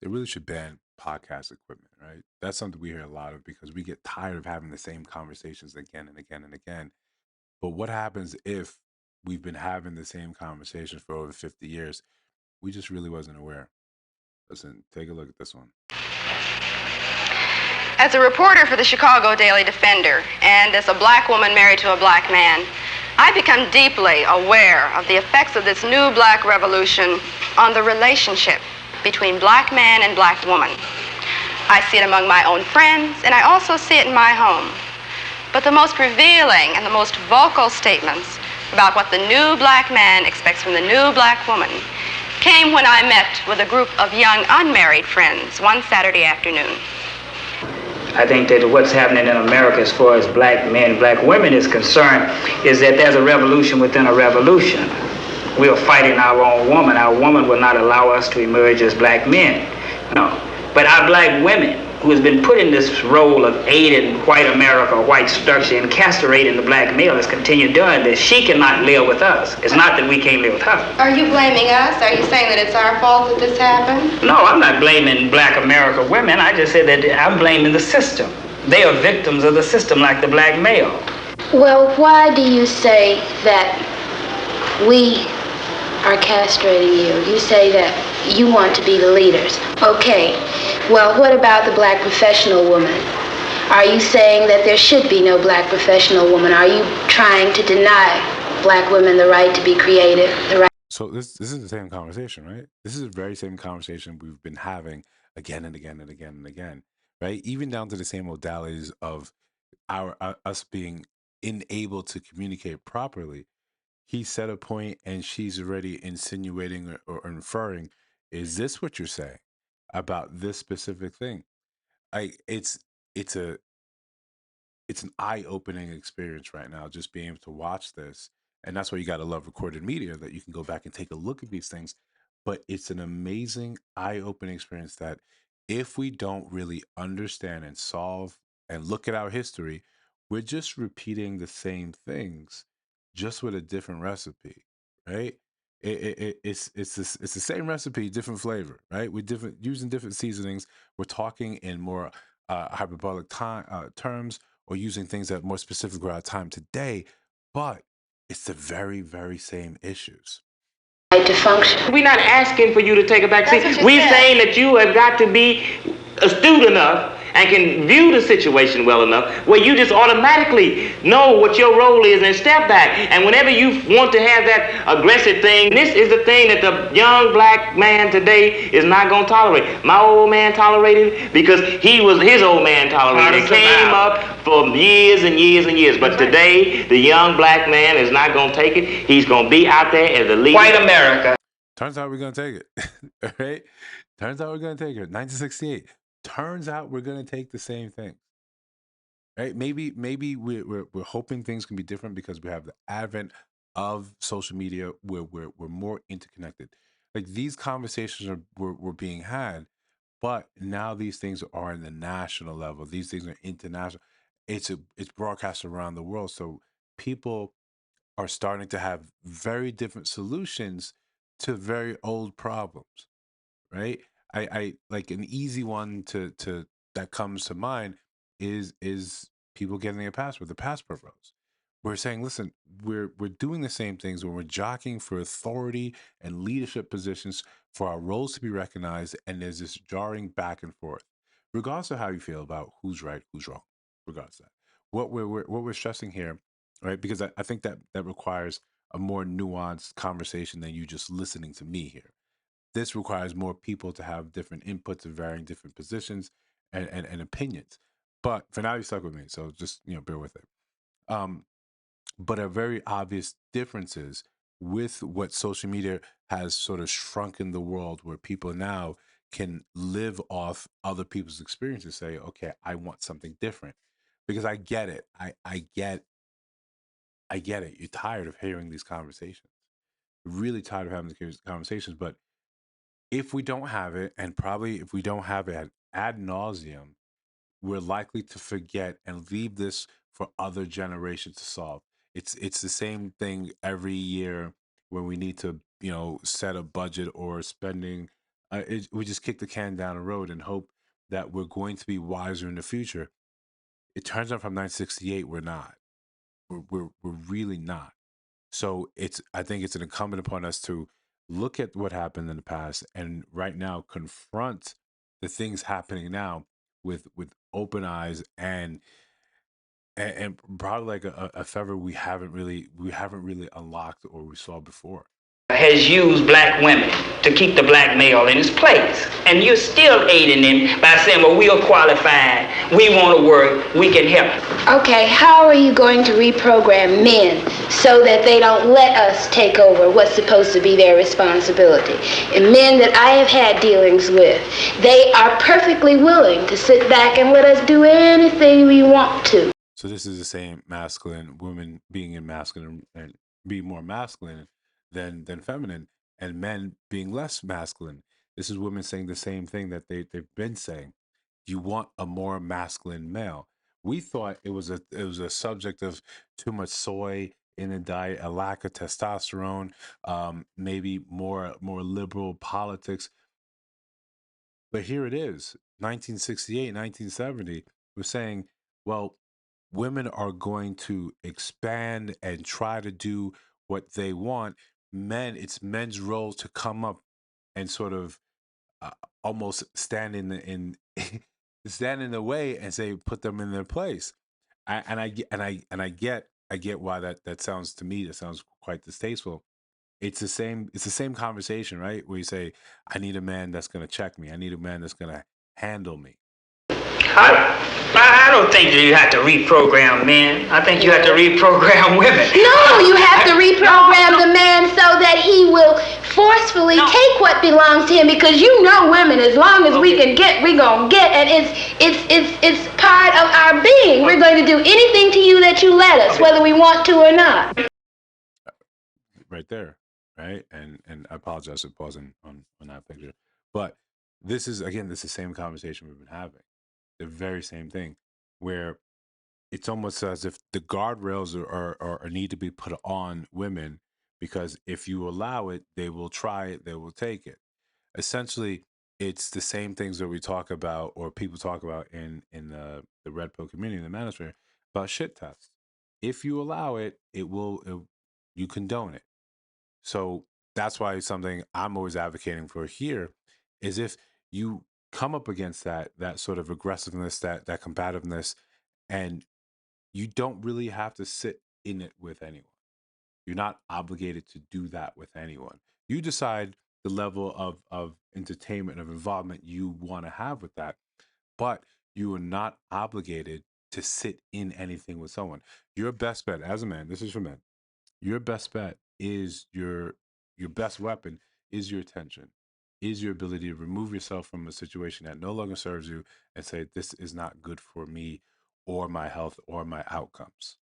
They really should ban podcast equipment, right? That's something we hear a lot of because we get tired of having the same conversations again and again and again. But what happens if we've been having the same conversation for over 50 years? We just really wasn't aware. Listen, take a look at this one. As a reporter for the Chicago Daily Defender, and as a black woman married to a black man, I become deeply aware of the effects of this new black revolution on the relationship between black man and black woman. I see it among my own friends, and I also see it in my home. But the most revealing and the most vocal statements about what the new black man expects from the new black woman came when I met with a group of young unmarried friends one Saturday afternoon. I think that what's happening in America as far as black men, black women is concerned is that there's a revolution within a revolution. We are fighting our own woman. Our woman will not allow us to emerge as black men. No. But our black women, who has been put in this role of aiding white America, white structure, and castrating the black male, has continued doing this. She cannot live with us. It's not that we can't live with her. Are you blaming us? Are you saying that it's our fault that this happened? No, I'm not blaming black America women. I just said that I'm blaming the system. They are victims of the system like the black male. Well, why do you say that we are castrating you? You say that you want to be the leaders. Okay. Well, what about the black professional woman? Are you saying that there should be no black professional woman? Are you trying to deny black women the right to be creative? So this is the same conversation, right? This is the very same conversation we've been having again and again and again and again, right? Even down to the same modalities of us being unable to communicate properly. He said a point and she's already insinuating or inferring, is this what you're saying about this specific thing? It's it's a it's an eye-opening experience right now, just being able to watch this. And that's why you got to love recorded media, that you can go back and take a look at these things. But it's an amazing eye-opening experience that if we don't really understand and solve and look at our history, we're just repeating the same things, just with a different recipe, right? It's the same recipe, different flavor, right? We're different using different seasonings. We're talking in more hyperbolic terms, or using things that are more specific for our time today, but it's the very, very same issues. To function. We're not asking for you to take a back seat. We're saying that you have got to be astute enough and can view the situation well enough where you just automatically know what your role is and step back. And whenever you want to have that aggressive thing, this is the thing that the young black man today is not going to tolerate. My old man tolerated it because his old man tolerated it. It came up for years and years and years. But today, the young black man is not going to take it. He's going to be out there as a leader. White America. Turns out we're going to take it, right? Turns out we're going to take it. 1968. Turns out we're going to take the same thing, right? Maybe we're hoping things can be different because we have the advent of social media where we're more interconnected. Like these conversations were being had, but now these things are in the national level. These things are international. It's broadcast around the world, so people are starting to have very different solutions to very old problems, right? I like an easy one to that comes to mind is people getting their passport, the passport bros. We're saying, listen, we're doing the same things when we're jockeying for authority and leadership positions for our roles to be recognized, and there's this jarring back and forth, regardless of how you feel about who's right, who's wrong, regardless of that. What we're stressing here, right? Because I think that requires a more nuanced conversation than you just listening to me here. This requires more people to have different inputs of varying different positions and opinions. But for now, you stuck with me, so just bear with it. Um, but a very obvious differences with what social media has sort of shrunken the world, where people now can live off other people's experiences. Say, okay, I want something different, because I get it. I get it. You're tired of hearing these conversations. Really tired of having these conversations, but if we don't have it, and probably if we don't have it ad nauseum, we're likely to forget and leave this for other generations to solve. It's the same thing every year when we need to set a budget or spending we just kick the can down the road and hope that we're going to be wiser in the future. It turns out from 1968, we're not. We're really not. So I think it's an incumbent upon us to look at what happened in the past and right now confront the things happening now with open eyes and probably like a feather we haven't really unlocked or we saw before. Has used black women to keep the black male in his place. And you're still aiding him by saying, well, we are qualified, we want to work, we can help. Okay, how are you going to reprogram men so that they don't let us take over what's supposed to be their responsibility? And men that I have had dealings with, they are perfectly willing to sit back and let us do anything we want to. So this is the same masculine women being in masculine and being more masculine than feminine, and men being less masculine. This is women saying the same thing that they've been saying. You want a more masculine male. We thought it was a subject of too much soy in the diet, a lack of testosterone, maybe more liberal politics. But here it is, 1968, 1970. We're saying, well, women are going to expand and try to do what they want. It's men's role to come up and sort of uh, almost stand stand in the way and say put them in their place. I get why that sounds to me that sounds quite distasteful. It's the same conversation, right? Where you say, I need a man that's gonna check me. I need a man that's gonna handle me. I don't think that you have to reprogram men. I think you have to reprogram women. No, you have to reprogram the man so that he will forcefully take what belongs to him, because you know women, as long as we can get, we're gonna get, and it's part of our being. We're going to do anything to you that you let us, whether we want to or not. Right there, right? And I apologize for pausing on that picture. But this is the same conversation we've been having. The very same thing where it's almost as if the guardrails are need to be put on women, because if you allow it, they will try it, they will take it. Essentially, it's the same things that we talk about or people talk about in the red pill community, in the manosphere, about shit tests. If you allow it, you condone it. So that's why something I'm always advocating for here is, if you come up against that sort of aggressiveness, that combativeness, and you don't really have to sit in it with anyone. You're not obligated to do that with anyone. You decide the level of entertainment, of involvement you want to have with that, but you are not obligated to sit in anything with someone. Your best bet as a man, this is for men, your best bet is your best weapon is your attention, is your ability to remove yourself from a situation that no longer serves you and say, this is not good for me or my health or my outcomes.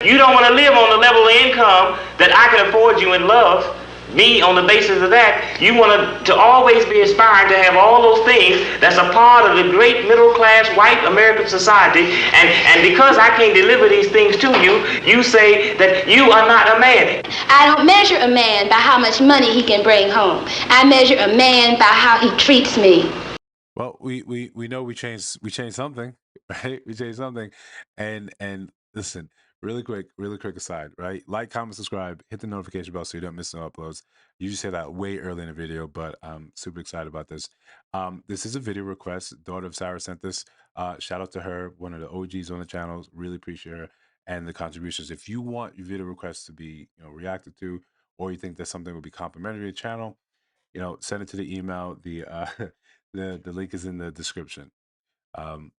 You don't want to live on the level of income that I can afford you and love me on the basis of that. You want to always be aspiring to have all those things that's a part of the great middle class white American society. And because I can't deliver these things to you, you say that you are not a man. I don't measure a man by how much money he can bring home. I measure a man by how he treats me. Well, we know we changed something, right? We changed something, and listen, really quick aside, right? Like, comment, subscribe, hit the notification bell so you don't miss no uploads. You just say that way early in the video, but I'm super excited about this. This is a video request. Daughter of Sarah sent this. Shout out to her, one of the OGs on the channel. Really appreciate her and the contributions. If you want your video requests to be reacted to, or you think that something would be complimentary to the channel, send it to the email. The the link is in the description. Um,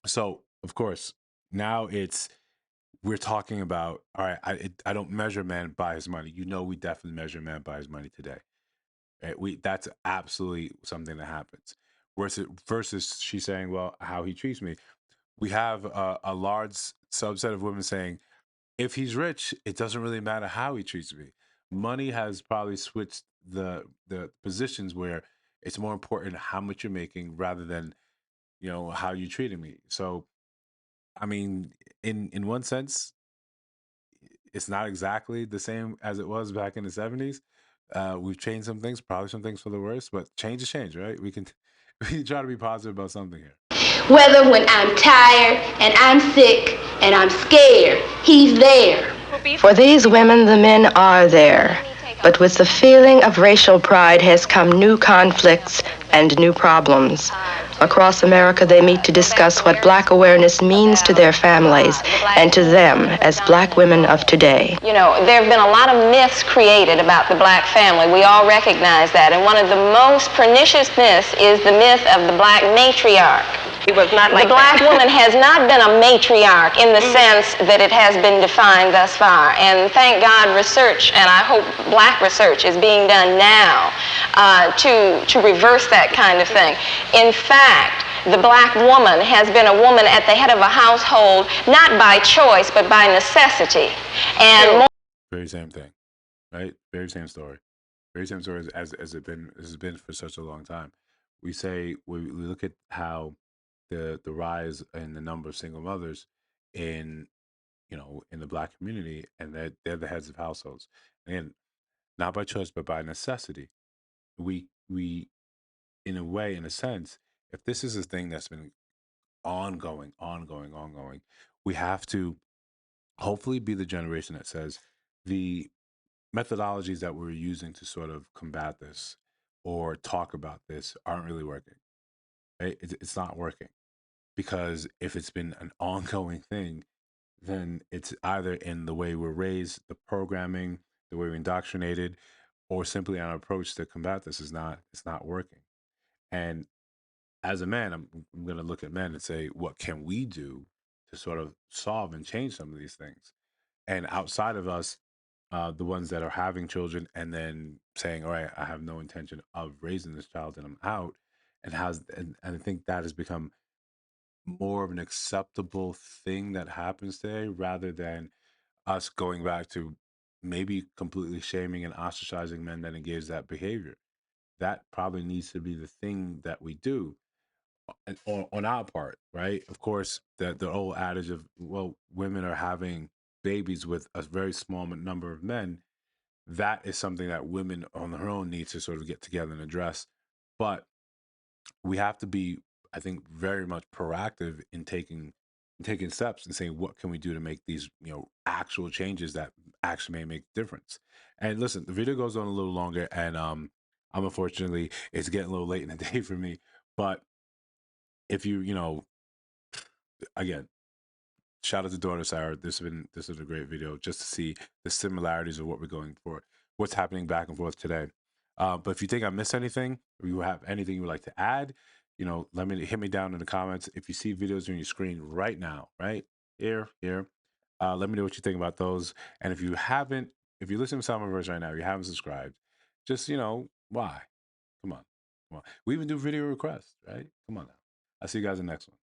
so of course, now we're talking about, all right. I don't measure a man by his money. We definitely measure a man by his money today. Right? That's absolutely something that happens. Versus she's saying, well, how he treats me. We have a large subset of women saying, if he's rich, it doesn't really matter how he treats me. Money has probably switched the positions where it's more important how much you're making rather than how you're treating me. So I mean, in one sense, it's not exactly the same as it was back in the 70s, We've changed some things, probably some things for the worse, but change is change, right? We can we try to be positive about something here. Whether when I'm tired and I'm sick and I'm scared, he's there. For these women, the men are there. But with the feeling of racial pride has come new conflicts and new problems. Across America, they meet to discuss what black awareness means to their families and to them as black women of today. You know, there have been a lot of myths created about the black family. We all recognize that. And one of the most pernicious myths is the myth of the black matriarch. The black woman has not been a matriarch in the sense that it has been defined thus far. And thank God research, and I hope black research, is being done now to reverse that kind of thing. In fact, the black woman has been a woman at the head of a household, not by choice, but by necessity. And very same thing, right? Very same story. Very same story as it been as it's been for such a long time. We say we look at how the rise in the number of single mothers in in the black community, and that they're the heads of households, and not by choice but by necessity. We in a way, in a sense, if this is a thing that's been ongoing, we have to hopefully be the generation that says the methodologies that we're using to sort of combat this or talk about this aren't really working. Right? It's not working because if it's been an ongoing thing, then it's either in the way we're raised, the programming, the way we're indoctrinated, or simply our approach to combat this is not it's not working. And as a man, I'm going to look at men and say, what can we do to sort of solve and change some of these things? And outside of us, the ones that are having children and then saying, all right, I have no intention of raising this child and I'm out. And I think that has become more of an acceptable thing that happens today rather than us going back to maybe completely shaming and ostracizing men that engage that behavior. That probably needs to be the thing that we do on our part, right? Of course, the old adage of, well, women are having babies with a very small number of men, that is something that women on their own need to sort of get together and address. But we have to be, I think, very much proactive in taking steps and saying what can we do to make these actual changes that actually may make a difference. And listen, the video goes on a little longer, and I'm unfortunately it's getting a little late in the day for me. But if again, shout out to daughter Sarah. This is a great video just to see the similarities of what we're going for, what's happening back and forth today. But if you think I missed anything, or you have anything you would like to add, let me hit me down in the comments. If you see videos on your screen right now, right here, let me know what you think about those. And if you're listening to Summerverse right now, you haven't subscribed, just why? Come on, come on. We even do video requests, right? Come on now. I'll see you guys in the next one.